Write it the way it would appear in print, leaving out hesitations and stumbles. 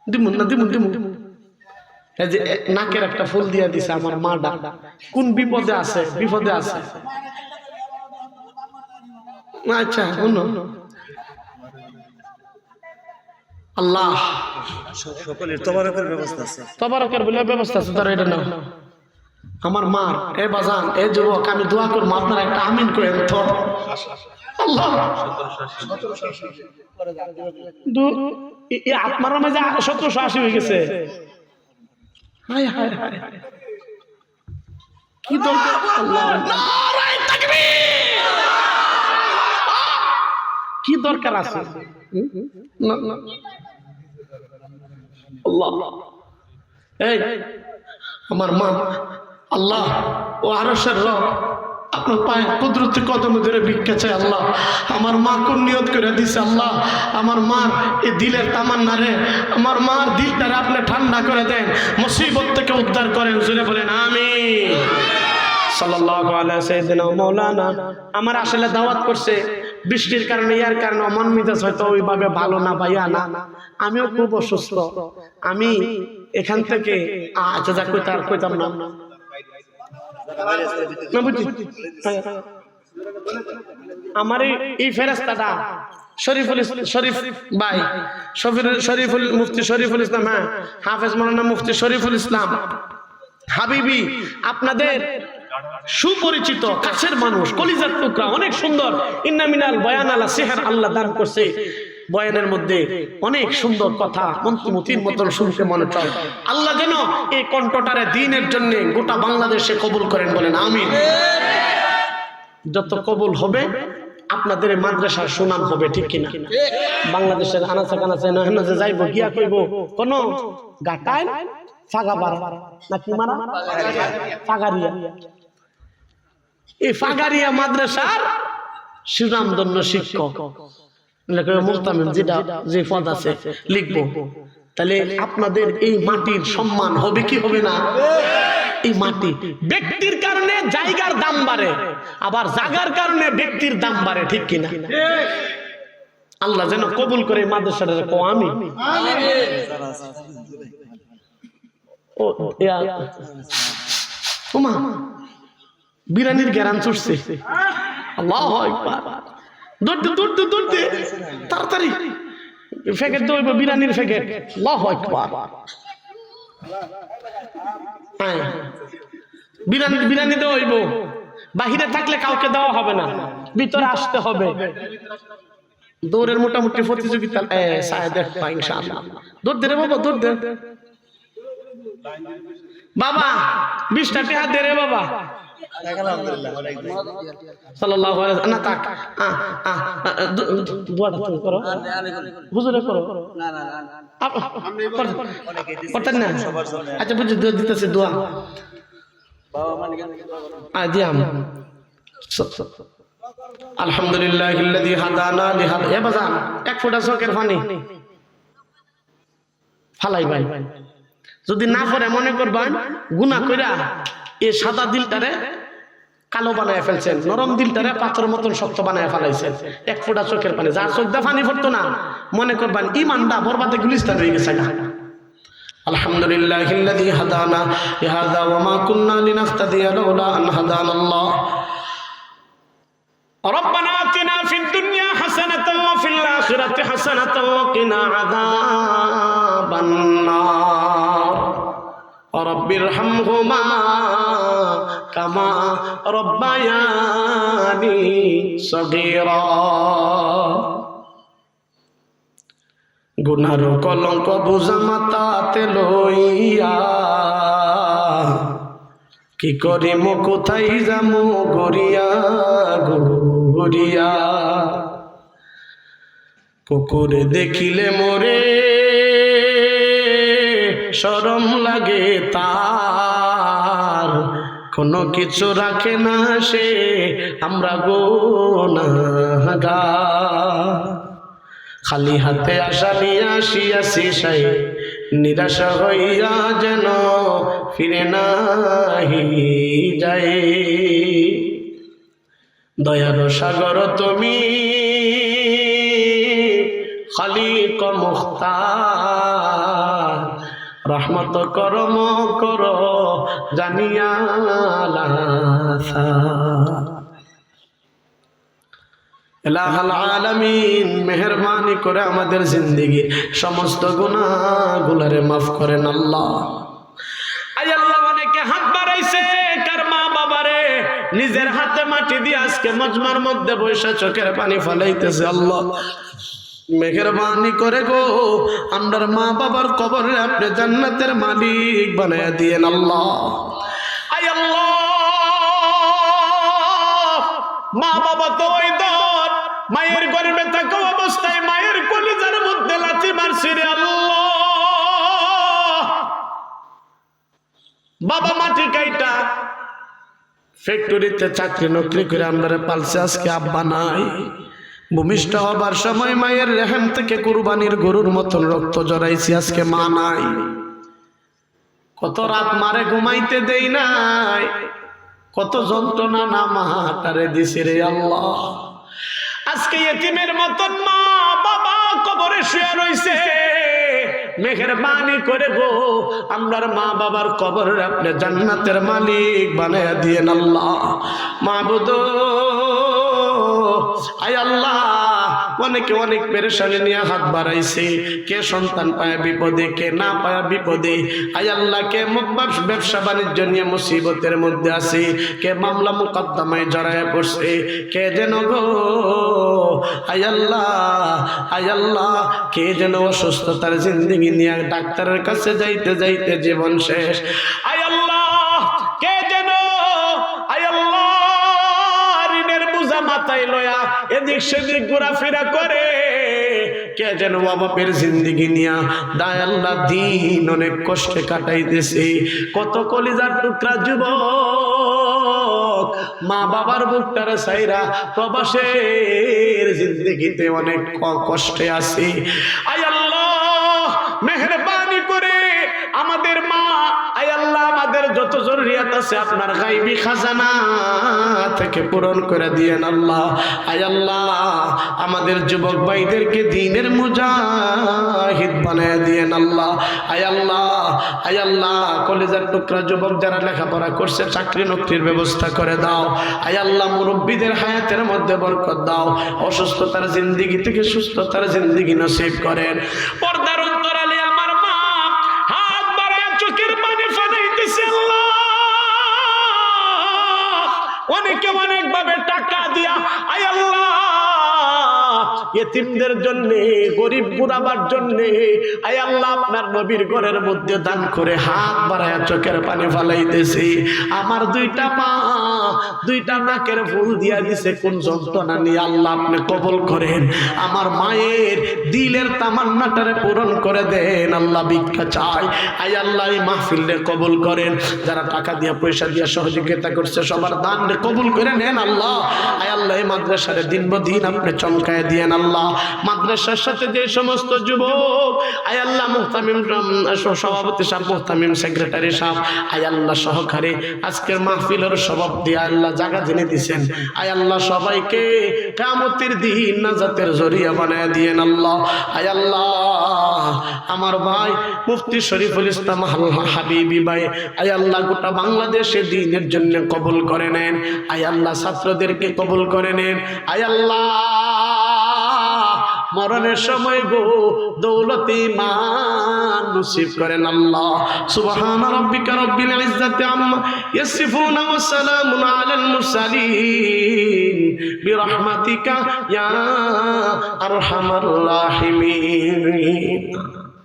দিমুন না দিমুন দিমুন এই যে নাকের একটা ফুল দিয়া দিছে আমার মাডা কোন বিপদে আছে আচ্ছা শুনো আল্লাহ সকলের তবারকের ব্যবস্থা আছে তবারকের বলে ব্যবস্থা আছে তার এটা না আমার মা এ বাজান এ যুবক আমি দোয়া করব আপনারা একটা আমিন করেন তো আল্লাহ আপনার মাঝে 1780 হয়ে গেছে হায় হায় হায় কি দরকার আল্লাহ নারায়ে তাকবীর কি দরকার আছে না না আল্লাহ এই আমার মা আল্লাহ ও আরশের রব আপনার পায়ে কুদরতি কদমে ধরে ভিক্ষা চাই আল্লাহ আমার মা কোন নিয়ত করে দিছে আল্লাহ আমার মার এই দিলের তামান্না রে আমার মার দিলটারে আপনি ঠান্ডা করে দেন মুসিবত থেকে উদ্ধার করেন জোরে বলেন আমিন সাল্লাল্লাহু আলাইহি সাইয়্যিদিনা মাওলানা আমার আসলে দাওয়াত করছে বৃষ্টির কারণে ইয়ার কারণে মন মেজাজ হয়তো ওইভাবে ভালো না ভাইয়া না আমিও খুব অসুস্থ আমি এখান থেকে আচ্ছা যা কইতাম না আমার এই ফেরেশতাটা শরীফ ভাই মুফতি শরীফুল ইসলাম হ্যাঁ হাফেজ মাওলানা মুফতি শরীফুল ইসলাম হাবিবি আপনাদের সুপরিচিত কাছের মানুষ কলিজার টুকরা অনেক সুন্দর ইন্নামিনাল বয়ান আলা সিহর আল্লাহ দান করছে বয়ানের মধ্যে অনেক সুন্দর কথা মন্ত্রমতির মতন শুনতে মনে চায় আল্লাহ যেন এই কণ্ঠটারে দ্বীনের জন্য গোটা বাংলাদেশে কবুল করেন বলেন আমিন যত কবুল হবে আপনাদের মাদ্রাসার সুনাম হবে ঠিক কিনা বাংলাদেশের আনাচে কানাচে নহেন যে যাইব গিয়া কইব কোন গাটায় ফাগাবার নাকি মারা ফাগারিয়া এই ফাগারিয়া মাদ্রাসার সুনামধন্য শিক্ষক মুহতামিম যেটা যে পদ আছে লিখবো তাহলে আপনাদের এই মাটির সম্মান হবে কি হবে না এই মাটি ব্যক্তির কারণে জায়গার দাম বাড়ে আবার জায়গার কারণে ব্যক্তির দাম বাড়ে ঠিক কিনা আল্লাহ যেন কবুল করে মাদ্রাসাটা কো আমি ও ওমা বিরানির গ্যারান চড়ছে আল্লাহু আকবার দৌড়তে তাড়াতাড়ি ফেকেট দইব বিরানির ফেকেট আল্লাহু আকবার বিরানি দইব বাহিরে থাকলে কাউকে দেওয়া হবে না ভিতরে আসতে হবে দৌড়ের মোটামুটি প্রতিযোগিতা দেখবা ইনশাআল্লাহ দৌড় দে রে বাবা দৌড় দে বাবা 20টা টাকা দে রে বাবা সাল্লাল্লাহু আলাইহি না তাক দোয়াটা তুমি করো হুজুরে করো না না করতেন না আচ্ছা বুঝি দোয়া দিতেছে দোয়া বাবা মানে দিয়াম আলহামদুলিল্লাহিল্লাযী হাদানা লিহাদা এ বাজান এক ফোঁটা চোখের পানি ফালাই ভাই যদি না পড়ে মনে করবেন গুনাহ কইরা এই সাদা দিলটারে কালো বানায় ফেলছেন নরম দিলটারে পাথর মতন শক্ত বানায় ফেলাইছেন এক ফোঁটা চোখের পানি যার চোখ দিয়ে পানি পড়তো না মনে করবেন ঈমানটা বরবাদে গুলিস্তান হয়ে গেছে না আলহামদুলিল্লাহিল্লাযী হাদানা লিহাযা ওয়া মা কুন্না লিনাহতাদিয়া লাউলা আন হাদানাল্লাহ ربنا آتنا في الدنيا حسنة وفي الآخرة حسنة وقنا عذاب النار رب ارحمهما كما ربياني صغيرا গুনার কলঙ্ক বোঝা মাথাতে লইয়া কি করিম কোথায় যামু গড়িয়া গড়িয়া কুকুরে দেখিলে মোরে শরম লাগে তার কোনো কিছু রাখে না সে আমরা গুনাহগার খালি হাতে আশা নিয়ে আসিয়াছি সাই নিরাশা হইয়া যেন ফিরে নাহি যায় দয়ার সাগর তুমি খালিক মুখতার রহমত করম কর জানিয়া লাসা। ইলাহুল আলামিন মেহেরবানি করে আমাদের জিন্দেগি সমস্ত গুনাহগুলোরে মাফ করেন আল্লাহ। আয় আল্লাহ, অনেকে হাত বাড়াইছে কার মা বাবারে নিজের হাতে মাটি দিয়ে আজকে মজমার মধ্যে বৈশা চোখের পানি ফলাইতেছে। আল্লাহ মেহেরবানি করে গো আমরার মা বাবার কবরে আপনি জান্নাতের মালিক বানায়া দিয়েন আল্লাহ। আয় আল্লাহ, মা বাবা তো ওই দর মায়ের গর্ভে থাকা অবস্থায় মায়ের কলিজার মধ্যে লাথি মারছি রে আল্লাহ। বাবা মাটি কাইটা ফ্যাক্টরিতে চাকরি নকরি করে আমরা পালছে, আজকে আব্বা নাই। ভূমিষ্ঠ হবার সময় মায়ের রেহেম থেকে কুরবানির গরুর মতন রক্ত জড়াইছি, আজকে মা নাই। কত রাত মারে ঘুমাইতে দেই নাই, কত যন্ত্রণা না মাটারে দিছি রে আল্লাহ। আজকে এতিমের মতন মা বাবা কবরে শুয়ে রইছে, মেহেরবানি করে গো আমরার মা বাবার কবর আপনি জান্নাতের মালিক বানায়া দিয়েন আল্লাহ। মাবুদ আয় আল্লাহ, অনেকে অনেক পেরেশানি নিয়ে হাত বাড়াইছে, কে সন্তান পায় বিপদে, কে না পায় বিপদে। আয় আল্লাহ, কে ব্যবসা বাণিজ্য নিয়ে মুসিবতের মধ্যে আছে, কে মামলা মুকদ্দমায় জড়ায় পড়ছে, কে যেন গো আয় আল্লাহ, আয় আল্লাহ, কে যেন অসুস্থতার জিন্দেগি নিয়ে ডাক্তারের কাছে যাইতে যাইতে জীবন শেষ। আয় আল্লাহ, কে যেন আয় আল্লাহ ঋণের বোঝা মাথায় লয়া এদিক সেদিক ঘোরাফেরা করে, কে যেন বাবাপের জিন্দেগি নিয়া দায় আল্লাহ দিন অনেক কষ্টে কাটাইতেছে। কত কলিজার টুকরা যুবক মা বাবার বুকটারে সাইরা প্রবাসের জিন্দেগিতে অনেক কষ্টে আছে। আয় আল্লাহ মেহেরবানি করে আমাদের মা আয় আল্লাহ আমাদের যত জরুরিয়াত আছে আপনার গায়বী খাজানা থেকে পূরণ করে দিয়েন আল্লাহ। আয় আল্লাহ আমাদের যুবক ভাইদেরকে দ্বীনের মুজাহিদ বানায় দিয়েন আল্লাহ। আয় আল্লাহ, আয় আল্লাহ কলেজের টুকরা যুবক যারা লেখাপড়া করছে চাকরি নকরির ব্যবস্থা করে দাও। আয় আল্লাহ মুরব্বীদের হায়াতের মধ্যে বরকত দাও, অসুস্থতার জিন্দেগি থেকে সুস্থতার জিন্দেগি নসিব করেন। পর্দার অন্তরালে আমার মা হাত বাড়ায় চোখের পানি ফালাইতেছে আল্লাহ। অনেকে অনেক ভাবে টাকা দিয়া আয় আল্লাহ এতিমদের জন্য, গরিব গুরাবার জন্য আয় আল্লাহ আপনার নবীর ঘরের মধ্যে দান করে হাত বাড়ায় চোখের পানি ফালাইতেছে। আমার দুইটা মা দুইটা নাকের ফুল দিয়া দিছে কোন যন্ত্রণা নিয়ে, আল্লাহ আপনি কবুল করেন। আমার মায়ের দিলের তামান্নাটারে পূরণ করে দেন আল্লাহ, ভিক্ষা চাই। আয় আল্লাহ এই মাহফিলে কবুল করেন, যারা টাকা দিয়া পয়সা দিয়া সহযোগিতা করছে সবার দান কবুল করে নেন আল্লাহ। আয় আল্লাহ এই মাদ্রাসার দিন বদিন আপনি চমকায় দিয়েন আল্লাহ। মাদ্রাসার সাথে যে সমস্ত যুবক আয় আল্লাহ মুহতামিম সভাপতি সাহেব, মুহতামিম সেক্রেটারি সাহেব আয় আল্লাহ সহকারে আজকের মাহফিলের সভাপ দিয়ে আল্লাহ জায়গা জেনে দিয়েছেন, আয় আল্লাহ সবাইকে কিয়ামতের দিন নাজাতের জরিয়া বানায় দিয়েন আল্লাহ। আয় আল্লাহ আমার ভাই মুফতি শরীফুল ইসলাম হাবিবি ভাই আয় আল্লাহ গোটা বাংলাদেশে দ্বীনের জন্য কবুল করে নেন। আয় আল্লাহ ছাত্রদেরকে কবুল করে নেন। আয় আল্লাহ মরণের সময় গো দৌলত ঈমান নসিব করেন আল্লাহ। সুবহান রাব্বিকা রাব্বিল ইজ্জাতি আম্মা ইয়াসিফুন ওয়া সালামুন আলাল মুরসালিন বিরহমাতিকা ইয়া আরহামার রাহিমিন।